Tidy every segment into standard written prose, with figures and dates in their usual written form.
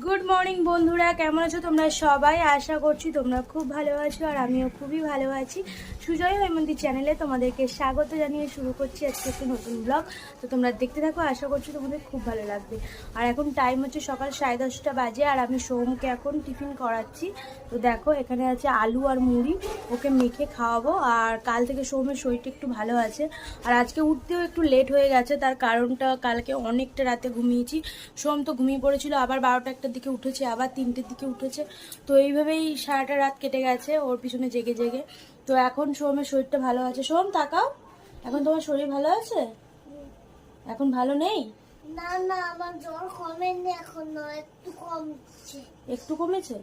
Good morning বন্ধুরা, কেমন আছো তোমরা সবাই? আশা করছি তোমরা খুব ভালো আছো আর আমিও খুবই ভালো আছি। সুজয় হৈমন্তী চ্যানেলে তোমাদেরকে স্বাগত জানিয়ে শুরু করছি আজকে একটা নতুন ব্লগ। তো তোমরা দেখতে থাকো, আশা করছি তোমাদের খুব ভালো লাগবে। আর এখন টাইম হচ্ছে সকাল 10:30 বাজে আর আমি সোমকে এখন টিফিন করাচ্ছি। তো দেখো এখানে আছে আলু আর মুড়ি, ওকে মেখে খাওয়াবো। আর কাল থেকে সোমের শরীরটা একটু ভালো আছে আর আজকে উঠতেও একটু লেট হয়ে গেছে। তার কারণটা কালকে অনেকটা রাতে ঘুমিয়েছি। সোম তো ঘুমিয়ে পড়েছিল, আবার 12টার দিকে উঠেছে, আবার 3টের দিকে উঠেছে। তো এইভাবেই সারাটা রাত কেটে গেছে ওর পিছনে জেগে জেগে। তো এখন সোমের শরীরটা ভালো আছে। সোম তাকাও, এখন তোমার শরীর ভালো আছে? এখন ভালো নেই? না না, আমার জ্বর কমেনি এখনো, একটু কমছে। একটু কমেছে?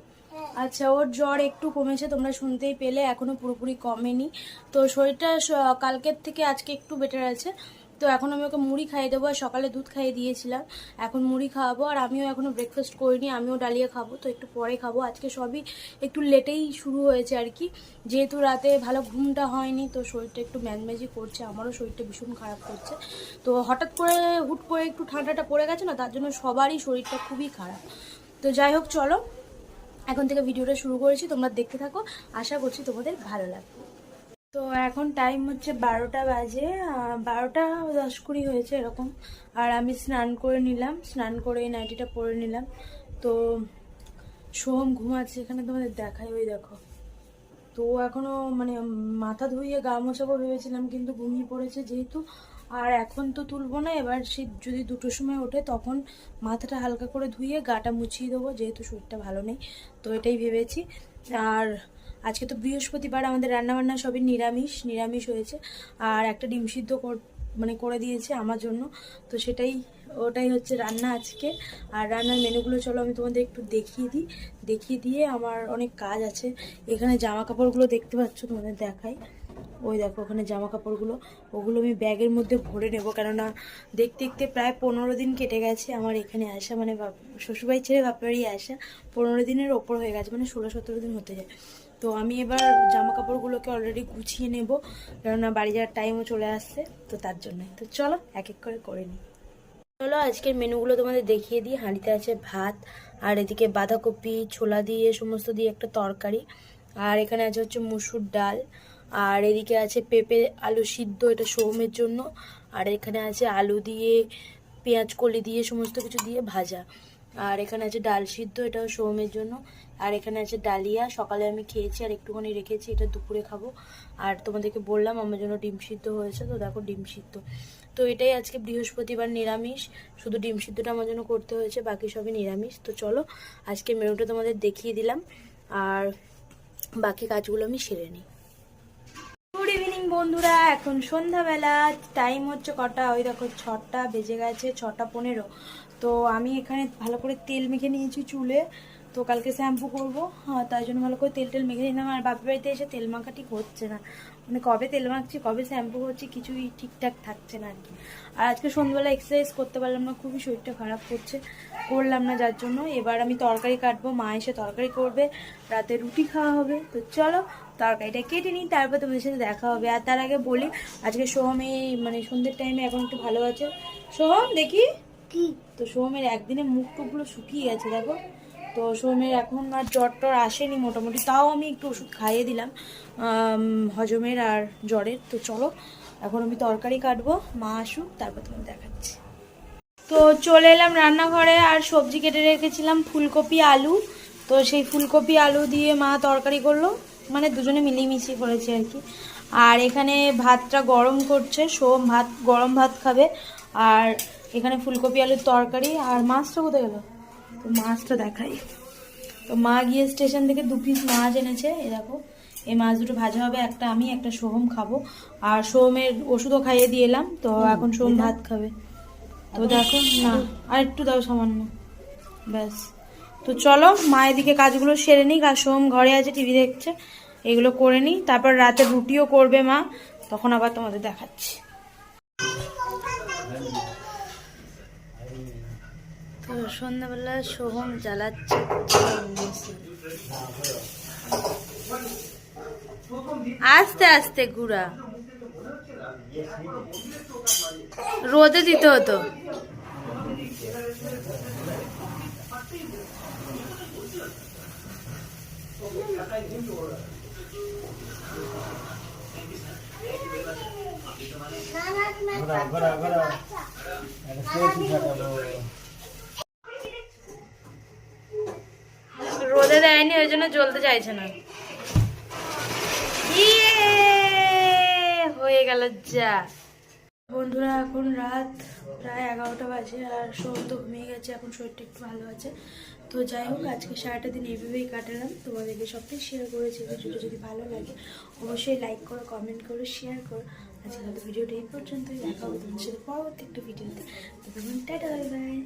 আচ্ছা, ওর জ্বর একটু কমেছে, তোমরা শুনতেই পেলে, এখনো পুরোপুরি কমেনি। তো শরীরটা কালকের থেকে আজকে একটু বেটার আছে। তো এখন আমি ওকে মুড়ি খাইয়ে দেবো, আর সকালে দুধ খাইয়ে দিয়েছিলাম, এখন মুড়ি খাওয়াবো। আর আমিও এখনো ব্রেকফাস্ট করিনি, আমিও ডালিয়া খাবো, তো একটু পরে খাবো। আজকে সবই একটু লেটেই শুরু হয়েছে আর কি, যেহেতু রাতে ভালো ঘুমটা হয়নি, তো শরীরটা একটু ম্যাজম্যাজি করছে, আমারও শরীরটা ভীষণ খারাপ করছে। তো হঠাৎ করে হুট করে একটু ঠান্ডাটা পড়ে গেছে না, তার জন্য সবারই শরীরটা খুবই খারাপ। তো যাই হোক, চলো এখন থেকে ভিডিওটা শুরু করেছি, তোমরা দেখতে থাকো, আশা করছি তোমাদের ভালো লাগবে। তো এখন টাইম হচ্ছে 12টা বাজে, 12:10 হয়েছে এরকম। আর আমি স্নান করে নিলাম, স্নান করে নাইটিটা পরে নিলাম। তো সোহম ঘুমাচ্ছে, এখানে তোমাদের দেখাই, ওই দেখো। তো এখনো মানে মাথা ধুইয়ে গা মোছাবো ভেবেছিলাম, কিন্তু ঘুমিয়ে পড়েছে যেহেতু। আর এখন তো তুলবো না, এবার সে যদি 2টোর সময় ওঠে তখন মাথাটা হালকা করে ধুয়ে গাটা মুছিয়ে দেবো, যেহেতু শরীরটা ভালো নেই। তো এটাই ভেবেছি। আর আজকে তো বৃহস্পতিবার, আমাদের রান্নাবান্না সবই নিরামিষ নিরামিষ হয়েছে। আর একটা ডিম সিদ্ধ করে দিয়েছে আমার জন্য। তো ওটাই হচ্ছে রান্না আজকে। আর রান্নার মেনুগুলো চলো আমি তোমাদের একটু দেখিয়ে দিয়ে আমার অনেক কাজ আছে। এখানে জামা কাপড়গুলো দেখতে পাচ্ছ, তোমাদের দেখাই, ওই দেখো ওখানে জামা কাপড়গুলো, ওগুলো আমি ব্যাগের মধ্যে ভরে নেবো, কেননা দেখতে দেখতে প্রায় 15 দিন কেটে গেছে আমার এখানে আসা, মানে শ্বশুরবাড়ি ছেড়ে বাপের বাড়ি আসা 15 দিনের ওপর হয়ে গেছে, মানে 16-17 দিন হতে যায়। তো আমি এবার জামা কাপড়গুলোকে অলরেডি গুছিয়ে নেব, কেননা বাড়ি যাওয়ার টাইমও চলে আসছে, তো তার জন্যই। তো চলো এক এক করে নিই। চলো আজকের মেনুগুলো তোমাদের দেখিয়ে দিই। হাঁড়িতে আছে ভাত, আর এদিকে বাঁধাকপি ছোলা দিয়ে সমস্ত দিয়ে একটা তরকারি, আর এখানে আছে হচ্ছে মুসুর ডাল, আর এদিকে আছে পেঁপে আলু সিদ্ধ, এটা সোহমের জন্য। আর এখানে আছে আলু দিয়ে পেঁয়াজ কলি দিয়ে সমস্ত কিছু দিয়ে ভাজা। আর এখানে আছে ডাল সিদ্ধ, এটাও সোহমের জন্য। আর এখানে আছে ডালিয়া, সকালে আমি খেয়েছি আর একটুখানি রেখেছি, এটা দুপুরে খাবো। আর তোমাদেরকে বললাম আমার জন্য ডিম সিদ্ধ হয়েছে, তো দেখো ডিম সিদ্ধ। তো এটাই আজকে বৃহস্পতিবার নিরামিষ, শুধু ডিম সিদ্ধটা আমার জন্য করতে হয়েছে, বাকি সবই নিরামিষ। তো চলো আজকে মেনুটা তোমাদের দেখিয়ে দিলাম, আর বাকি কাজগুলো আমি সেরে নিই। গুড ইভিনিং বন্ধুরা, এখন সন্ধ্যাবেলা, টাইম হচ্ছে কটা, ওই দেখো 6টা বেজে গেছে, 6:15। তো আমি এখানে ভালো করে তেল মেখে নিয়েছি চুলে, তো কালকে শ্যাম্পু করবো, তাই জন্য ভালো করে তেল মেখে নিলাম। আর বাপের বাড়িতে এসে তেল মাখা ঠিক হচ্ছে না, মানে কবে তেল মাখছি কবে শ্যাম্পু করছি কিছুই ঠিকঠাক থাকছে না আর কি। আর আজকে সন্ধ্যাবেলা এক্সারসাইজ করতে পারলাম না, খুবই শরীরটা খারাপ করছে, করলাম না, যার জন্য এবার আমি তরকারি কাটবো, মা এসে তরকারি করবে, রাতে রুটি খাওয়া হবে। তো চলো তরকারিটা কেটে নিই, তারপর তোমাদের সাথে দেখা হবে। আর তার আগে বলি, আজকে সোহমে মানে সন্ধ্যের টাইমে এখন একটু ভালো আছে। সোহম দেখি কি, তো সোহমের একদিনে মুখ টুকগুলো শুকিয়ে গেছে দেখো। তো সোহমের এখন আর জ্বর টর আসেনি মোটামুটি, তাও আমি একটু ওষুধ খাইয়ে দিলাম হজমের আর জ্বরের। তো চলো এখন আমি তরকারি কাটবো, মা আসুক তারপর তোমাদের দেখাচ্ছি। তো চলে এলাম রান্নাঘরে, আর সবজি কেটে রেখেছিলাম ফুলকপি আলু, তো সেই ফুলকপি আলু দিয়ে মা তরকারি করলো, মানে দুজনে মিলিয়ে করেছে আর কি। আর এখানে ভাতটা গরম করছে, সোম গরম ভাত খাবে। আর এখানে ফুলকপি আলুর তরকারি। আর মাছটা কোথায় গেল, তো মাছটা দেখাই। তো মা গিয়ে স্টেশন থেকে 2 পিস মাছ এনেছে, এ দেখো, এই মাছ দুটো ভাজা হবে, একটা আমি একটা সোহম খাবো। আর সোহমের ওষুধও খাইয়ে দিয়ে এলাম, তো এখন সোহম ভাত খাবে। তো দেখো না, আর একটু দাও সামান্য, ব্যাস। তো চলো মা এদিকে কাজগুলো সেরে নিই, আর সোম ঘরে আছে টিভি দেখছে, এগুলো করে নিই, তারপর রাতে রুটিও করবে মা, তখন আবার তোমাদের দেখাচ্ছি। তো সন্ধ্যাবেলা সোহম জ্বালাচ্ছে আস্তে আস্তে ঘুরা, রোদে দিতে হতো। ঘোরা ঘোরা রোদে দেয়নি ওই জন্য জ্বলতে চাইছে না। ইয়ে! হয়ে গেল যা। বন্ধুরা এখন রাত প্রায় 11টা বাজে আর সোম তো ঘুমিয়ে গেছে, এখন শরীরটা একটু ভালো আছে। তো যাই হোক, আজকে সারাটা দিন এইভাবেই কাটালাম, তোমাদেরকে সবটাই শেয়ার করেছি। ভিডিওটা যদি ভালো লাগে অবশ্যই লাইক করো, কমেন্ট করো, শেয়ার করো। আজকে হয়তো ভিডিওটা এই পর্যন্তই, দেখা হবে তোমাদের সাথে পরবর্তী একটা ভিডিওতে। তো তখন টাটা, বাই বাই।